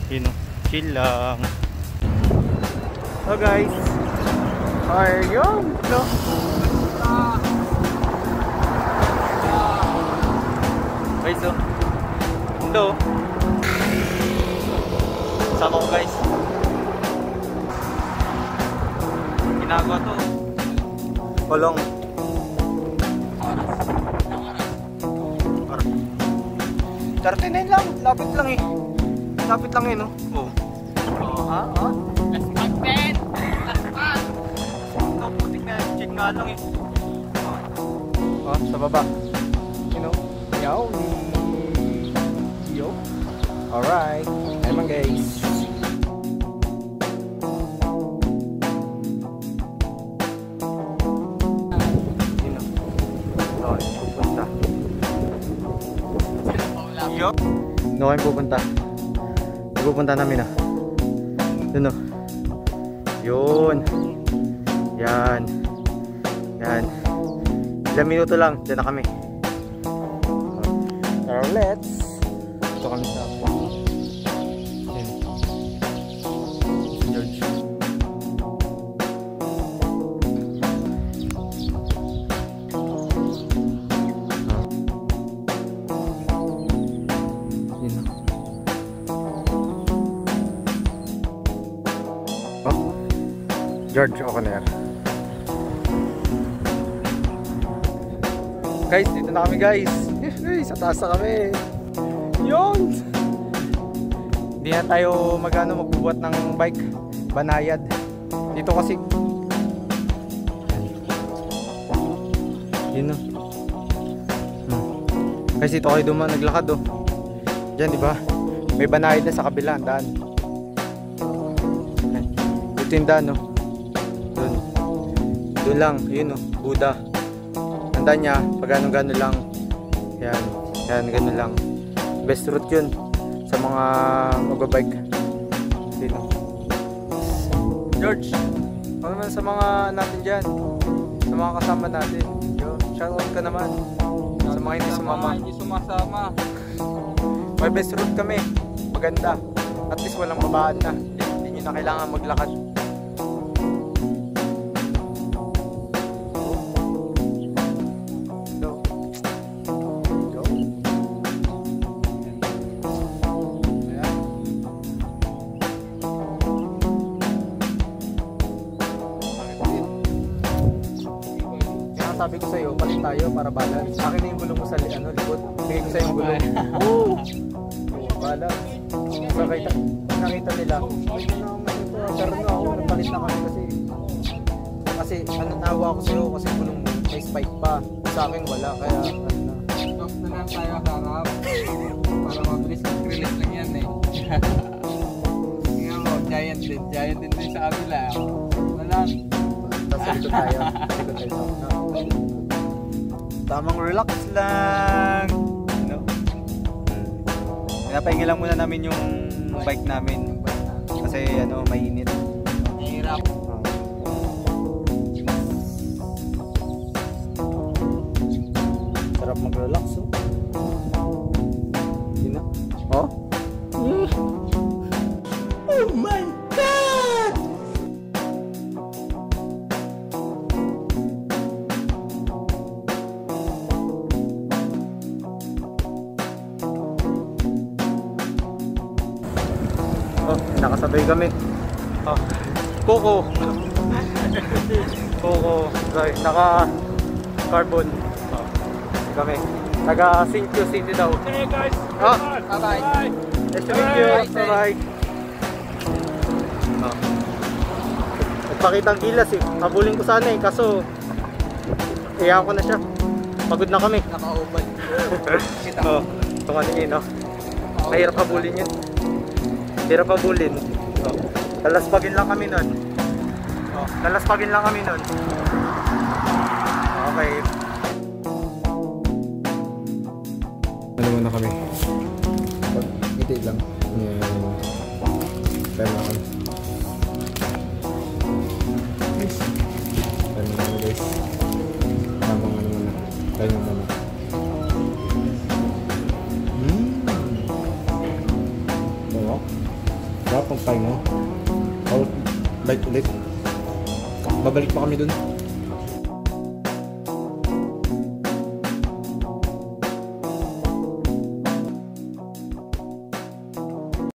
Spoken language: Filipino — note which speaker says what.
Speaker 1: Yun o, chill lang. So guys, ayun, no? Guys, oh. Ito, sama ko guys. Ginagawa to. Kolong. 39 lang, lapit lang eh. Lapit lang eh, no? Oh. Oh, ha? Oh. Let's go, Ben! Let's go! Ito, putik na. Check nga lang eh. Oh, sa baba. You know? Yaw. Yo. Alright. Ayan guys. You know? Oh, pupunta. Yo. No, kayo pupunta. Pupunta namin ah. Doon o. Yun. Yan. Yan. Ilang minuto lang. Diyan na kami. So let's. Ito kami sa yan. George. George O'Connor. Guys, dito na kami guys. Sa taas na kami. Yun. Hindi na tayo magbubuhat ng bike. Banayad. Dito kasi. Yun o. Guys, dito kayo dumaan naglakad o. Diyan diba? May banayad na sa kabilang daan. Dito yung daan o. Doon lang, yun o, Buddha. Tanda niya, pag gano'n lang. Yan, yan, gano'n lang. Best route yun sa mga magbabike. Dito. George, ano naman sa mga natin dyan? Sa mga kasama natin. Yo, shoutout ka naman. Sa mga hindi sumama.
Speaker 2: Hindi sumasama.
Speaker 1: May best route kami. Maganda. At least walang babaan na. Hindi nyo na kailangan maglakad. Sabi ko sa'yo, palit tayo para balance. Akin na yung gulong mo sa likod. Bigay ko sa'yo yung gulong. Woo! Balance. So, nakita nila. Pero no, ako, napalit na kami kasi nawa ako sa'yo kasi gulong mo may spike pa. Sa akin wala, kaya ano na.
Speaker 2: Stop na lang tayo harap. Para mabilis release lang yan eh. Tingnan mo, giant din sa kabila. Wala.
Speaker 1: Tapos likod tayo. Tamang relax lang. No? Pinapahinga lang muna namin yung bike namin. Kasi ano, mainit.
Speaker 2: Mahirap.
Speaker 1: Sarap mag-relax oh. Yun na. Oh? Oh my God! Oh, nakasabay kami. Oh, Coco. Coco. Sorry, naka-carbon. Oh, kami. Taga Cinco City daw.
Speaker 2: Hey guys.
Speaker 1: Oh,
Speaker 2: Bye-bye.
Speaker 1: nice to meet you. Bye-bye. Oh. Nagpakita ang gilas eh. Habulin ko sana eh. Kaso, iyakan ko na siya. Pagod na kami.
Speaker 2: Naka-open.
Speaker 1: Oh, tunganin no? Mahirap habulin yun. Hirap habulin. Oh. Lalaspagin lang kami nun. Oh. Lalaspagin lang kami nun. Okay. Ano muna kami? Hindi lang. Tayo na kami. Tayo na kami guys. Tamang ano muna. Tayo na muna. Sarap ang pahinga. Bite ulit. Babalik pa kami dun.